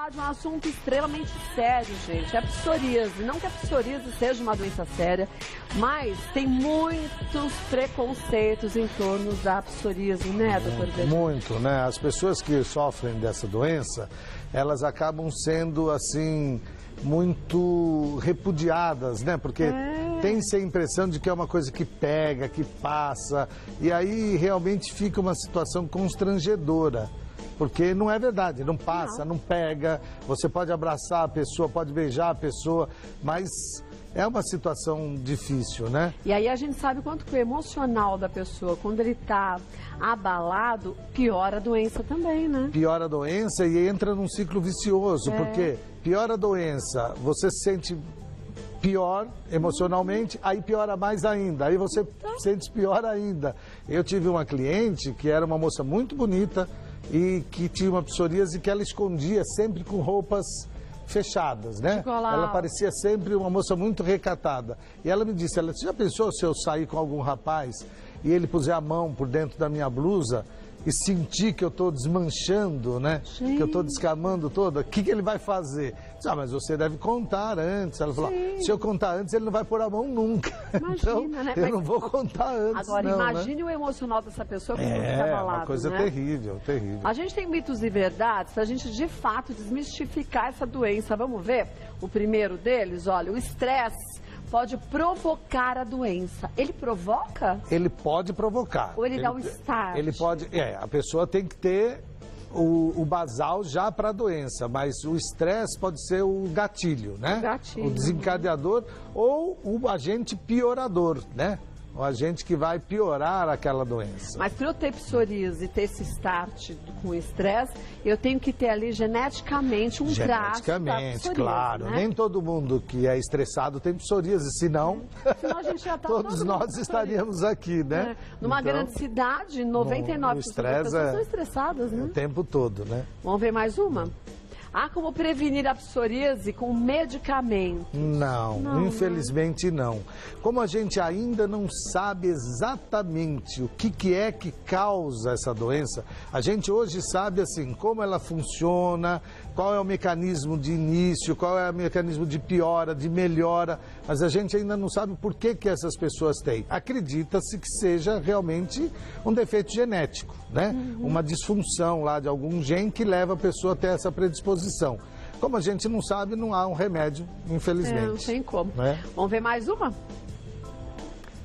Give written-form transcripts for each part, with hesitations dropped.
falar de um assunto extremamente sério, gente. É a psoríase. Não que a psoríase seja uma doença séria, mas tem muitos preconceitos em torno da psoríase, né, doutor Verdi? Muito, né? As pessoas que sofrem dessa doença, elas acabam sendo, assim, muito repudiadas, né? Porque tem-se a impressão de que é uma coisa que pega, que passa, e aí realmente fica uma situação constrangedora. Porque não é verdade, não passa, não pega, você pode abraçar a pessoa, pode beijar a pessoa, mas é uma situação difícil, né? E aí a gente sabe quanto que o emocional da pessoa, quando ele está abalado, piora a doença também, né? Piora a doença e entra num ciclo vicioso, porque piora a doença, você se sente pior emocionalmente, aí piora mais ainda, aí você se sente pior ainda. Eu tive uma cliente que era uma moça muito bonita, e que tinha uma psoríase que ela escondia sempre com roupas fechadas, né? Ela parecia sempre uma moça muito recatada. E ela me disse, você já pensou se eu sair com algum rapaz e ele puser a mão por dentro da minha blusa e sentir que eu estou desmanchando, né? Sim. Que eu estou descamando toda, o que ele vai fazer? Mas você deve contar antes. Ela falou, se eu contar antes, ele não vai pôr a mão nunca. Imagina, então, né? eu não vou contar antes. Agora, não, imagine né? o emocional dessa pessoa que fica É abalado, uma coisa né? terrível, terrível. A gente tem mitos e verdades para a gente, de fato, desmistificar essa doença. Vamos ver? O primeiro deles, olha, o estresse pode provocar a doença. Ele provoca? Ele pode provocar. Ou ele dá um start? Ele pode, a pessoa tem que ter o basal já para a doença, mas o estresse pode ser o gatilho, né? O gatilho. O desencadeador ou o agente piorador, né? O agente que vai piorar aquela doença. Mas para eu ter psoríase e ter esse start com estresse, eu tenho que ter ali geneticamente um traço da psoríase, claro. né? Nem todo mundo que é estressado tem psoríase, senão a gente já tá todos nós estaríamos aqui, né? Numa então, grande cidade, 99% das pessoas são estressadas, né? O tempo todo, né? Vamos ver mais uma? Como prevenir a psoríase com medicamento? Não, infelizmente não. Como a gente ainda não sabe exatamente o que é que causa essa doença, a gente hoje sabe assim como ela funciona, qual é o mecanismo de início, qual é o mecanismo de piora, de melhora, mas a gente ainda não sabe por que essas pessoas têm. Acredita-se que seja realmente um defeito genético, né? Uma disfunção lá de algum gene que leva a pessoa a ter essa predisposição. Como a gente não sabe, não há um remédio, infelizmente. Não tem como. Né? Vamos ver mais uma?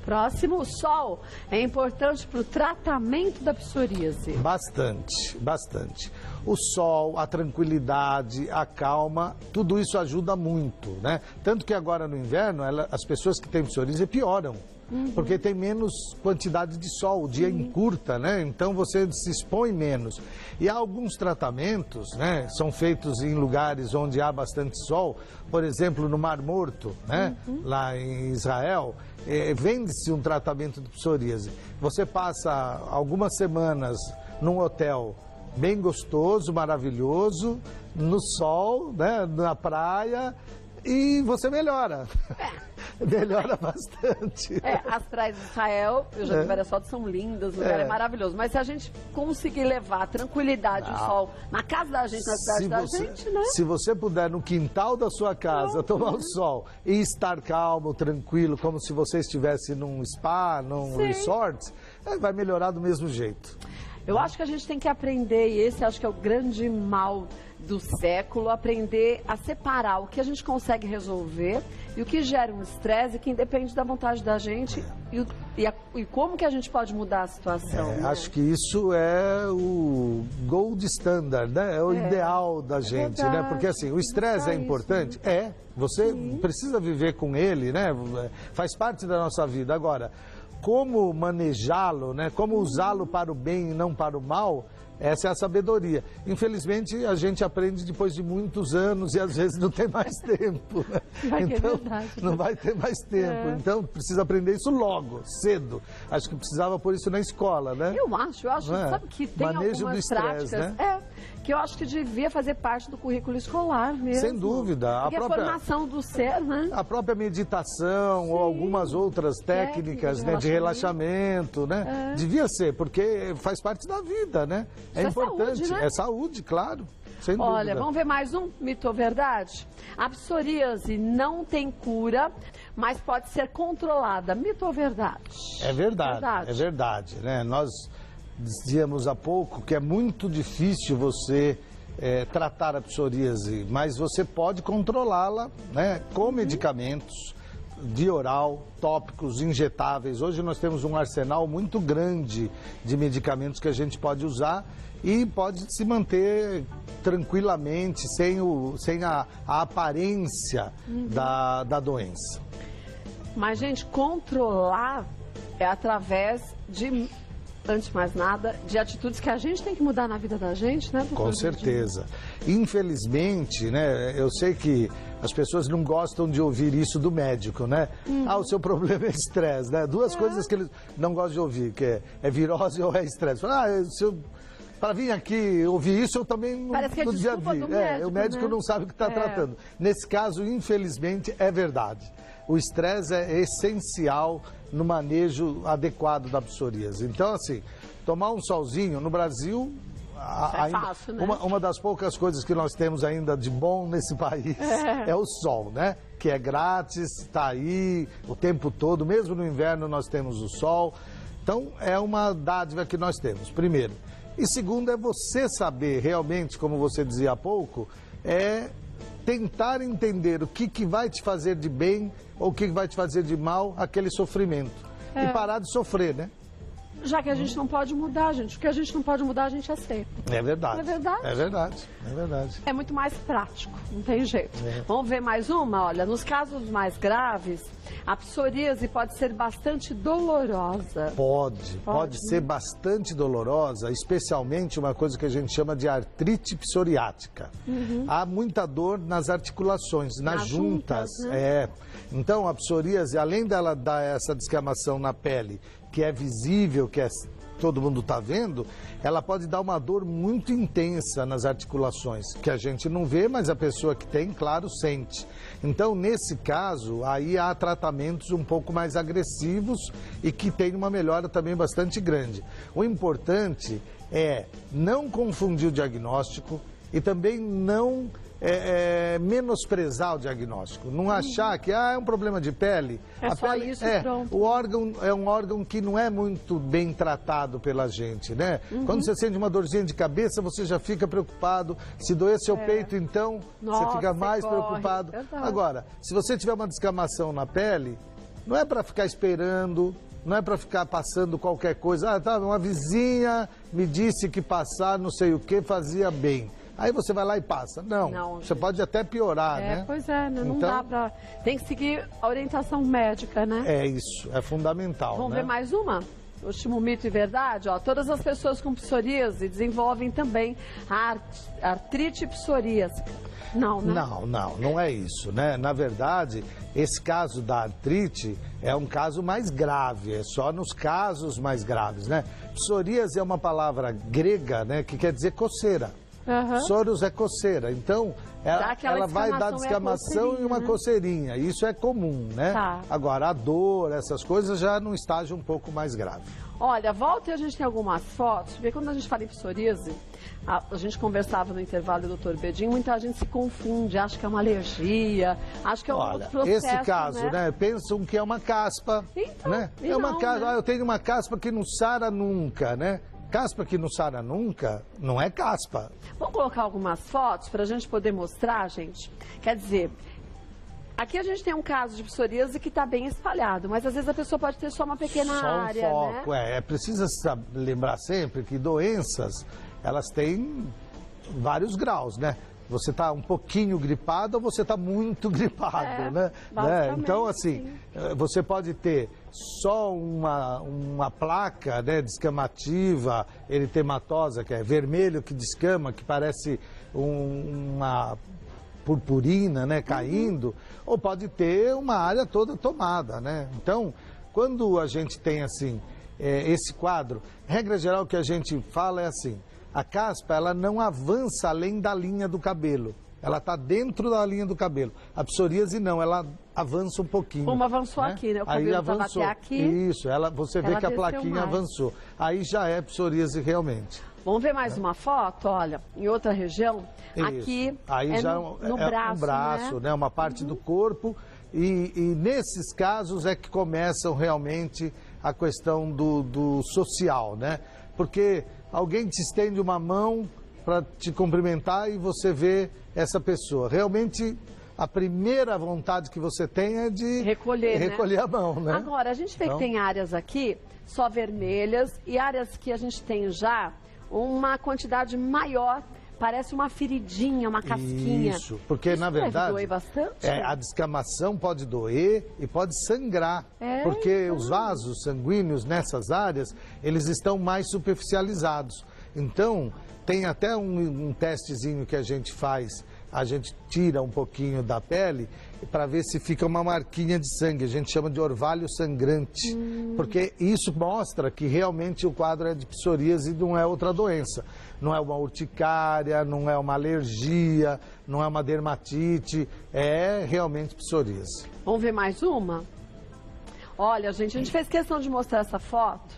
Próximo, o sol é importante para o tratamento da psoríase. Bastante, bastante. O sol, a tranquilidade, a calma, tudo isso ajuda muito, né? Tanto que agora no inverno, as pessoas que têm psoríase pioram. Porque tem menos quantidade de sol, o dia encurta, né? Então você se expõe menos. E há alguns tratamentos, né? São feitos em lugares onde há bastante sol, por exemplo, no Mar Morto, né? Lá em Israel, vende-se um tratamento de psoríase. Você passa algumas semanas num hotel bem gostoso, maravilhoso, no sol, né? Na praia, e você melhora. Melhora bastante. As praias de Israel, eu já vi várias fotos, são lindas, o lugar é maravilhoso. Mas se a gente conseguir levar a tranquilidade, o sol na casa da gente, na cidade da gente, né? Se você puder, no quintal da sua casa, tomar o sol e estar calmo, tranquilo, como se você estivesse num spa, num resort, vai melhorar do mesmo jeito. Eu acho que a gente tem que aprender, e esse acho que é o grande mal do século, aprender a separar o que a gente consegue resolver e o que gera um estresse, que independe da vontade da gente e como que a gente pode mudar a situação. Né? Acho que isso é o gold standard, né? É o ideal da gente, né? Porque assim, o estresse é importante? Você precisa viver com ele, né? Faz parte da nossa vida. Agora, como manejá-lo, né? Como usá-lo para o bem e não para o mal, essa é a sabedoria. Infelizmente, a gente aprende depois de muitos anos e às vezes não tem mais tempo. Né? Então, não vai ter mais tempo. Então, precisa aprender isso logo, cedo. Acho que precisava pôr isso na escola, né? Eu acho, sabe que tem manejo algumas do estresse, práticas, né? Que eu acho que devia fazer parte do currículo escolar mesmo. Sem dúvida. Porque a formação do ser, né? A própria meditação ou algumas outras técnicas, né, de relaxamento, né? Devia ser, porque faz parte da vida, né? É importante. Saúde, né? É saúde, claro. sem Olha, dúvida. vamos ver mais um mito ou verdade? A psoríase não tem cura, mas pode ser controlada. Mito ou verdade? É verdade, é verdade, né? Nós dizíamos há pouco que é muito difícil você tratar a psoríase, mas você pode controlá-la, né, com medicamentos de oral, tópicos, injetáveis. Hoje nós temos um arsenal muito grande de medicamentos que a gente pode usar e pode se manter tranquilamente, sem a aparência da doença. Mas, gente, controlar é através de, antes de mais nada, de atitudes que a gente tem que mudar na vida da gente, né, doutor? Com certeza. Infelizmente, né, eu sei que as pessoas não gostam de ouvir isso do médico, né? Ah, o seu problema é estresse, né? Duas coisas que eles não gostam de ouvir, que é virose ou é estresse. Para vir aqui ouvir isso, eu também não podia vir. O médico né? não sabe o que está tratando. Nesse caso, infelizmente, é verdade. O estresse é essencial no manejo adequado da psoríase. Então, assim, tomar um solzinho no Brasil... ainda, fácil, né? Uma das poucas coisas que nós temos ainda de bom nesse país é o sol, né? Que é grátis, está aí o tempo todo, mesmo no inverno nós temos o sol. Então, é uma dádiva que nós temos, primeiro. E segundo, é você saber realmente, como você dizia há pouco, tentar entender o que vai te fazer de bem ou o que vai te fazer de mal aquele sofrimento. E parar de sofrer, né? Já que a gente não pode mudar, gente. O que a gente não pode mudar, a gente aceita. É verdade. É verdade? É verdade, é verdade. É muito mais prático, não tem jeito. Vamos ver mais uma? Olha, nos casos mais graves, a psoríase pode ser bastante dolorosa. Pode ser bastante dolorosa, especialmente uma coisa que a gente chama de artrite psoriática. Há muita dor nas articulações, nas juntas. Né? Então, a psoríase, além dela dar essa descamação na pele, que é visível, todo mundo está vendo, ela pode dar uma dor muito intensa nas articulações, que a gente não vê, mas a pessoa que tem, claro, sente. Então, nesse caso, aí há tratamentos um pouco mais agressivos e que tem uma melhora também bastante grande. O importante é não confundir o diagnóstico e também não menosprezar o diagnóstico, não achar que é um problema de pele. A só pele, isso e pronto. O órgão é um órgão que não é muito bem tratado pela gente, né? Quando você sente uma dorzinha de cabeça, você já fica preocupado. Se doer seu peito, então, você fica mais preocupado. Agora, se você tiver uma descamação na pele, não é para ficar esperando, não é para ficar passando qualquer coisa. Uma vizinha me disse que passar não sei o que fazia bem. Aí você vai lá e passa. Não, você pode até piorar, né? Pois é, não dá pra... Tem que seguir a orientação médica, né? É isso, é fundamental. Vamos ver mais uma? Último mito e verdade, ó. Todas as pessoas com psoríase desenvolvem também a artrite psoríaca. Não, né? Não é isso, né? Na verdade, esse caso da artrite é um caso mais grave, é só nos casos mais graves, né? Psoríase é uma palavra grega, né, que quer dizer coceira. Psoros é coceira, então ela vai dar descamação e uma coceirinha, isso é comum, né? Agora, a dor, essas coisas já num estágio um pouco mais grave. Olha, volta e a gente tem algumas fotos, porque quando a gente fala em psoríase, a gente conversava no intervalo do Dr. Bedin, muita gente se confunde, acha que é uma alergia, acha que é um outro processo, esse caso, né? Pensam que é uma caspa, então, né? Eu tenho uma caspa que não sara nunca, né? Caspa que não sara nunca, não é caspa. Vamos colocar algumas fotos para a gente poder mostrar, gente? Quer dizer, aqui a gente tem um caso de psoríase que está bem espalhado, mas às vezes a pessoa pode ter só uma pequena área, Só um foco, né? Precisa lembrar sempre que doenças, elas têm vários graus, né? Você está um pouquinho gripado ou você está muito gripado, né? Então, assim, você pode ter só uma placa, né, descamativa, eritematosa, que é vermelho, que descama, que parece uma purpurina, né, caindo, ou pode ter uma área toda tomada, né? Então, quando a gente tem, assim, esse quadro, regra geral que a gente fala é assim: a caspa, ela não avança além da linha do cabelo. Ela está dentro da linha do cabelo. A psoríase não, ela avança um pouquinho. Uma avançou, né? Aqui, né? O cabelo estava até aqui. Isso, você vê que a plaquinha avançou. Aí já é psoríase realmente. Vamos ver mais uma foto, olha, em outra região. Isso. Aqui aí já no é braço, um braço, né? Uma parte do corpo. E nesses casos é que começam realmente a questão do social, né? Porque alguém te estende uma mão para te cumprimentar e você vê essa pessoa. Realmente, a primeira vontade que você tem é de recolher a mão, né? Agora, a gente vê que tem áreas aqui só vermelhas e áreas que a gente tem já uma quantidade maior. Parece uma feridinha, uma casquinha. Isso, porque na verdade doer bastante? A descamação pode doer e pode sangrar, porque os vasos sanguíneos nessas áreas, eles estão mais superficializados. Então, tem até um testezinho que a gente faz, a gente tira um pouquinho da pele para ver se fica uma marquinha de sangue, a gente chama de orvalho sangrante, porque isso mostra que realmente o quadro é de psoríase e não é outra doença. Não é uma urticária, não é uma alergia, não é uma dermatite, é realmente psoríase. Vamos ver mais uma? Olha, gente, a gente fez questão de mostrar essa foto,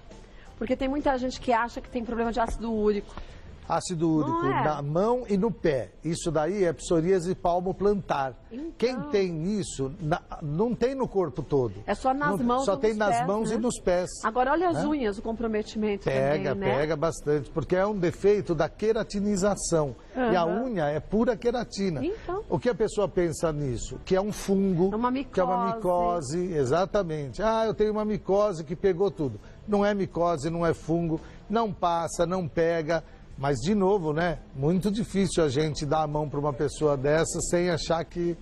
porque tem muita gente que acha que tem problema de ácido úrico. Ácido úrico na mão e no pé. Isso daí é psoríase palmoplantar. Então... Quem tem isso, não tem no corpo todo. É só nas mãos Só tem nas pés, mãos, né? E nos pés. Agora, olha as unhas, o comprometimento também, né? Pega bastante, porque é um defeito da queratinização. E a unha é pura queratina. Então... O que a pessoa pensa nisso? Que é um fungo, uma micose. Que é uma micose, exatamente. Ah, eu tenho uma micose que pegou tudo. Não é micose, não é fungo, não passa, não pega... Mas, de novo, né? Muito difícil a gente dar a mão para uma pessoa dessa sem achar que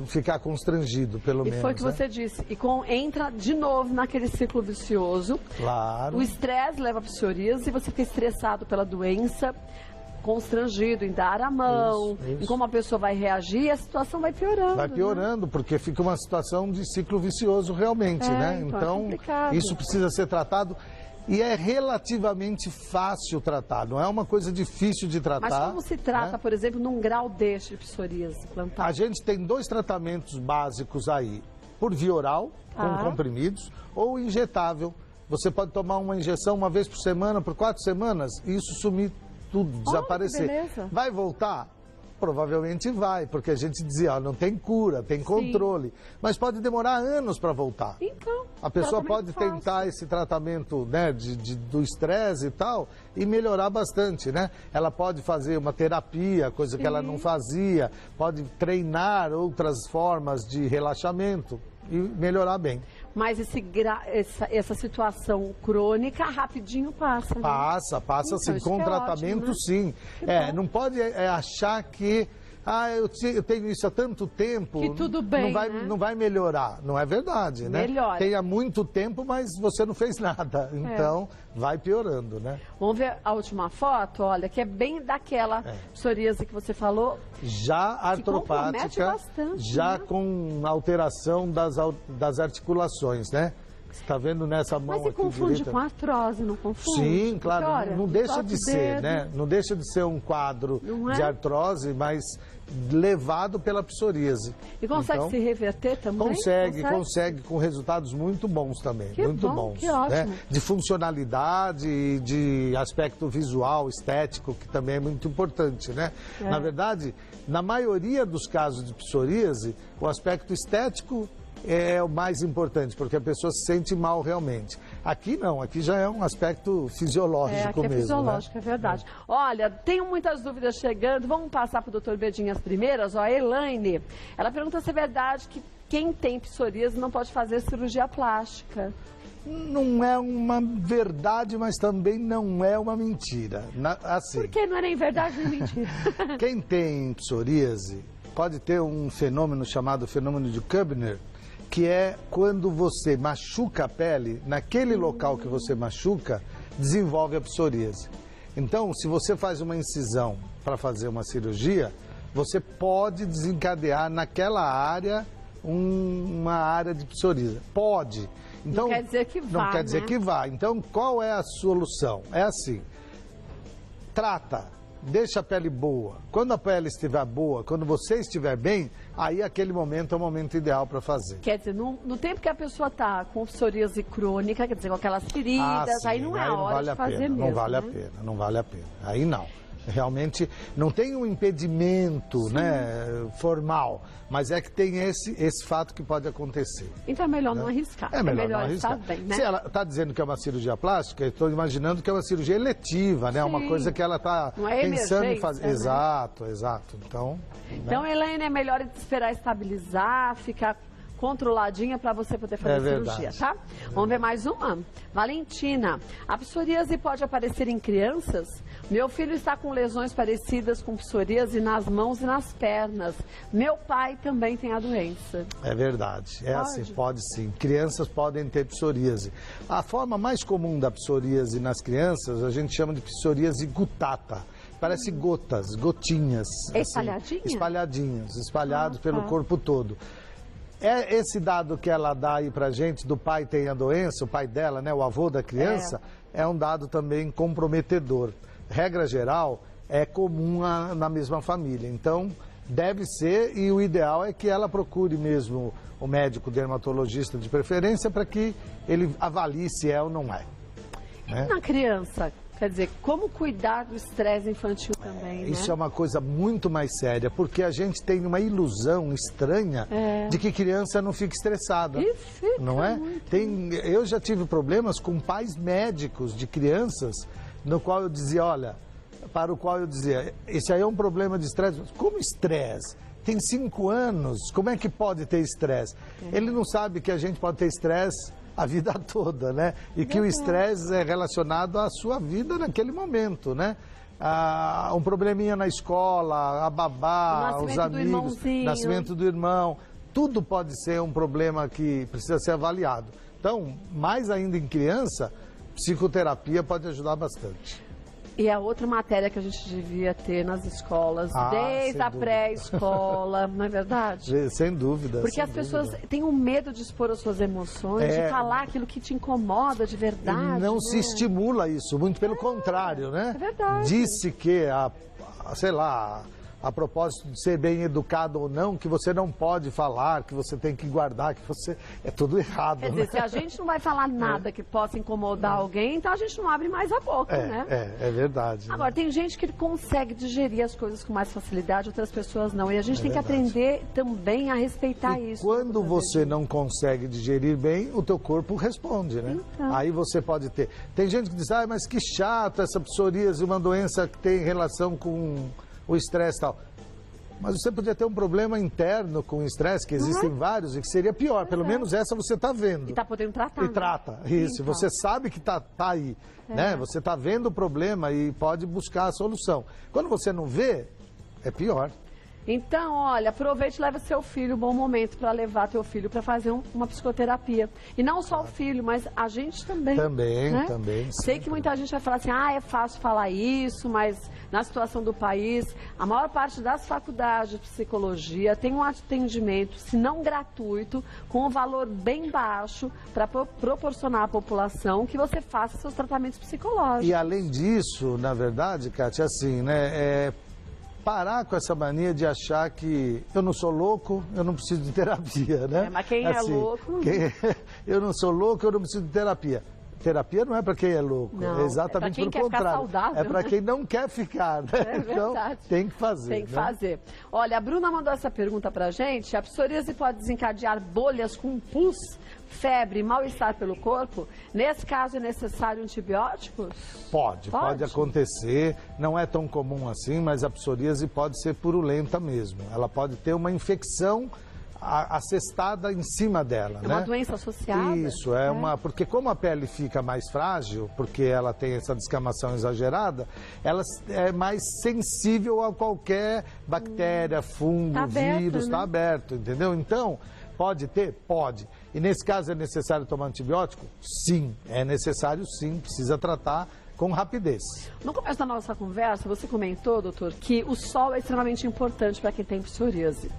ficar constrangido, pelo menos. E foi o que você disse. E entra de novo naquele ciclo vicioso. Claro. O estresse leva a psoríase e você fica estressado pela doença, constrangido em dar a mão, em como a pessoa vai reagir, a situação vai piorando. Vai piorando, né? Porque fica uma situação de ciclo vicioso realmente, né? Então isso precisa ser tratado. E é relativamente fácil tratar, não é uma coisa difícil de tratar. Mas como se trata, por exemplo, num grau deste de psoríase plantar? A gente tem 2 tratamentos básicos aí, por via oral, com comprimidos, ou injetável. Você pode tomar uma injeção uma vez por semana, por 4 semanas, e isso sumir tudo, desaparecer. Beleza. Vai voltar? Provavelmente vai, porque a gente dizia, ó, não tem cura, tem controle. Mas pode demorar anos para voltar. Então, a pessoa pode tentar esse tratamento, né, do estresse e tal, e melhorar bastante, né? Ela pode fazer uma terapia, coisa que ela não fazia, pode treinar outras formas de relaxamento e melhorar bem. Mas essa situação crônica rapidinho passa, né? Passa sim, com tratamento, ótimo, né? Sim. Não pode achar que eu tenho isso há tanto tempo, que tudo bem, não vai melhorar. Não é verdade, né? Melhora. Tem há muito tempo, mas você não fez nada. Então, vai piorando, né? Vamos ver a última foto, olha, que é bem daquela psoríase que você falou. Já artropática, bastante, já né? Com alteração das articulações, né? Você está vendo nessa mão aqui. Mas se confunde direita? com artrose, não confunde? Sim, claro, porque, olha, não deixa de ser, né? Não deixa de ser um quadro de artrose, mas levado pela psoríase. E consegue se reverter também? Consegue com resultados muito bons também, muito bons. Que ótimo. Né? De funcionalidade, de aspecto visual, estético, que também é muito importante, né? Na verdade, na maioria dos casos de psoríase, o aspecto estético é o mais importante, porque a pessoa se sente mal realmente. Aqui não, aqui já é um aspecto fisiológico aqui mesmo. É fisiológico, né? É verdade. Olha, tenho muitas dúvidas chegando, vamos passar para o doutor Bedinho as primeiras. Ó, a Elaine, ela pergunta se é verdade que quem tem psoríase não pode fazer cirurgia plástica. Não é uma verdade, mas também não é uma mentira. Assim, por que não é nem verdade nem mentira? Quem tem psoríase pode ter um fenômeno chamado fenômeno de Koebner, que é quando você machuca a pele, naquele local que você machuca, desenvolve a psoríase. Então, se você faz uma incisão para fazer uma cirurgia, você pode desencadear naquela área uma área de psoríase. Pode. Então, não quer dizer que vá, que vá. Então, qual é a solução? É assim, trata. deixa a pele boa. Quando a pele estiver boa, quando você estiver bem, aí aquele momento é o momento ideal para fazer. Quer dizer, no tempo que a pessoa está com psoríase crônica, quer dizer, com aquelas feridas, sim, aí não é a hora de fazer mesmo. Não vale a pena, não vale a pena. Aí não. Realmente não tem um impedimento, né, formal, mas é que tem esse fato que pode acontecer. Então é melhor não arriscar. É melhor não arriscar. Estar bem, né? Se ela está dizendo que é uma cirurgia plástica, eu estou imaginando que é uma cirurgia eletiva, né? Uma coisa que ela está pensando em fazer. Né? Exato. Então, então, Elaine, é melhor esperar estabilizar, ficar controladinha para você poder fazer cirurgia, tá? Vamos ver mais uma. Valentina, a psoríase pode aparecer em crianças? Meu filho está com lesões parecidas com psoríase nas mãos e nas pernas. Meu pai também tem a doença. É verdade. Assim, pode sim. Crianças podem ter psoríase. A forma mais comum da psoríase nas crianças, a gente chama de psoríase gutata. Parece gotas, gotinhas. Espalhadinhas? Espalhadinhas, espalhados pelo corpo todo. Esse dado que ela dá aí pra gente, do pai tem a doença, o pai dela, né, o avô da criança, é um dado também comprometedor. Regra geral, é comum na mesma família. Então, deve ser, e o ideal é que ela procure mesmo o médico dermatologista de preferência para que ele avalie se é ou não é. Né? Na criança, quer dizer, como cuidar do estresse infantil também, né? Isso é uma coisa muito mais séria, porque a gente tem uma ilusão estranha de que criança não fica estressada. E fica não é? Eu já tive problemas com pais médicos de crianças, no qual eu dizia, esse aí é um problema de estresse. Como estresse? Tem 5 anos, como é que pode ter estresse? Ele não sabe que a gente pode ter estresse a vida toda, né? E que o estresse é relacionado à sua vida naquele momento, né? Um probleminha na escola, a babá, os amigos, nascimento do irmão, tudo pode ser um problema que precisa ser avaliado. Então, mais ainda em criança, psicoterapia pode ajudar bastante. E a outra matéria que a gente devia ter nas escolas, desde a pré-escola, não é verdade? Sem dúvida. Porque as pessoas têm um medo de expor as suas emoções, de falar aquilo que te incomoda de verdade. E não se estimula isso, muito pelo contrário, né? É verdade. Disse que, a propósito de ser bem educado ou não, que você não pode falar, que você tem que guardar, que você... É tudo errado, Quer dizer, se a gente não vai falar nada que possa incomodar alguém, então a gente não abre mais a boca, né? É verdade. Agora, tem gente que consegue digerir as coisas com mais facilidade, outras pessoas não. E a gente tem que aprender também a respeitar isso. Quando você não consegue digerir bem, o teu corpo responde, né? Então. Aí você pode ter... Tem gente que diz, mas que chato essa psoríase, uma doença que tem relação com o estresse e tal. Mas você podia ter um problema interno com o estresse, que existem vários, e que seria pior. Pelo menos essa você está vendo. E está podendo tratar. E trata, isso. Então. Você sabe que tá aí, né? Você está vendo o problema e pode buscar a solução. Quando você não vê, é pior. Então, olha, aproveite e leve seu filho, bom momento para levar teu filho para fazer uma psicoterapia. E não só o filho, mas a gente também. Também. Sei que muita gente vai falar assim, é fácil falar isso, mas na situação do país, a maior parte das faculdades de psicologia tem um atendimento, se não gratuito, com um valor bem baixo para proporcionar à população que você faça seus tratamentos psicológicos. E além disso, na verdade, Kátia, assim, né, parar com essa mania de achar que eu não sou louco, eu não preciso de terapia, né? Mas quem é louco? Eu não sou louco, eu não preciso de terapia. Terapia não é para quem é louco, não, é exatamente pelo contrário. É para quem não quer ficar, né? É verdade. Então, tem que fazer. Tem que fazer. Olha, a Bruna mandou essa pergunta pra gente. A psoríase pode desencadear bolhas com pus, febre, mal-estar pelo corpo? Nesse caso, é necessário antibióticos? Pode acontecer. Não é tão comum assim, mas a psoríase pode ser purulenta mesmo. Ela pode ter uma infecção assestada em cima dela, né? Uma doença associada? Isso, porque como a pele fica mais frágil, porque ela tem essa descamação exagerada, ela é mais sensível a qualquer bactéria, fungo, vírus, está aberto, entendeu? Então, pode ter? Pode. E nesse caso é necessário tomar antibiótico? Sim, é necessário sim, precisa tratar com rapidez. No começo da nossa conversa, você comentou, doutor, que o sol é extremamente importante para quem tem psoríase.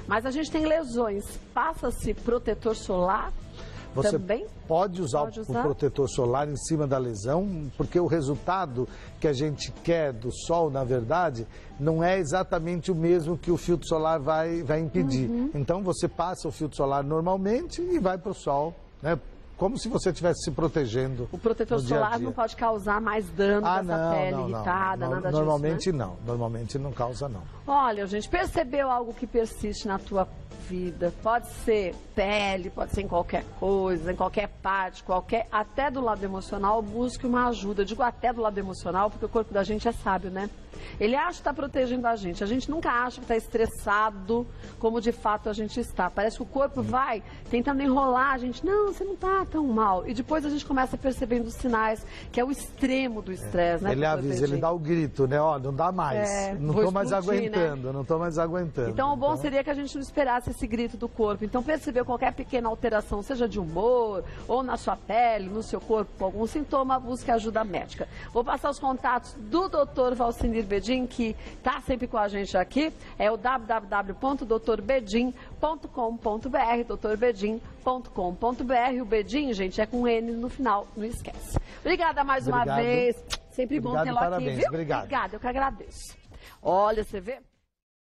Mas a gente tem lesões. Passa-se protetor solar? Você também pode usar o protetor solar em cima da lesão, porque o resultado que a gente quer do sol, na verdade, não é exatamente o mesmo que o filtro solar vai impedir. Então você passa o filtro solar normalmente e vai para o sol, né? Como se você estivesse se protegendo. O protetor solar não pode causar mais dano nessa pele irritada, nada disso, normalmente né? não, normalmente não causa não. Olha, gente, percebeu algo que persiste na tua vida? Pode ser pele, pode ser em qualquer coisa, em qualquer parte, até do lado emocional, busque uma ajuda. Eu digo até do lado emocional, porque o corpo da gente é sábio, né? Ele acha que está protegendo a gente nunca acha que está estressado, como de fato a gente está. Parece que o corpo vai tentando enrolar a gente. Não, você não está tão mal. E depois a gente começa percebendo os sinais, que é o extremo do estresse, né? Ele avisa, ele dá o grito, né? Ó, não dá mais. Não estou mais aguentando, né? Não estou mais aguentando. Então o bom seria que a gente não esperasse esse grito do corpo. Então perceber qualquer pequena alteração, seja de humor, ou na sua pele, no seu corpo, com algum sintoma, busque ajuda médica. Vou passar os contatos do Dr. Valcinir Bedin, que está sempre com a gente aqui, é o www.doutorbedim.com.br, doutorbedim.com.br. O Bedin, gente, é com N no final, não esquece. Obrigada mais uma vez. Sempre bom tê-lo aqui, viu? Obrigado. Obrigada, eu que agradeço. Olha, você vê...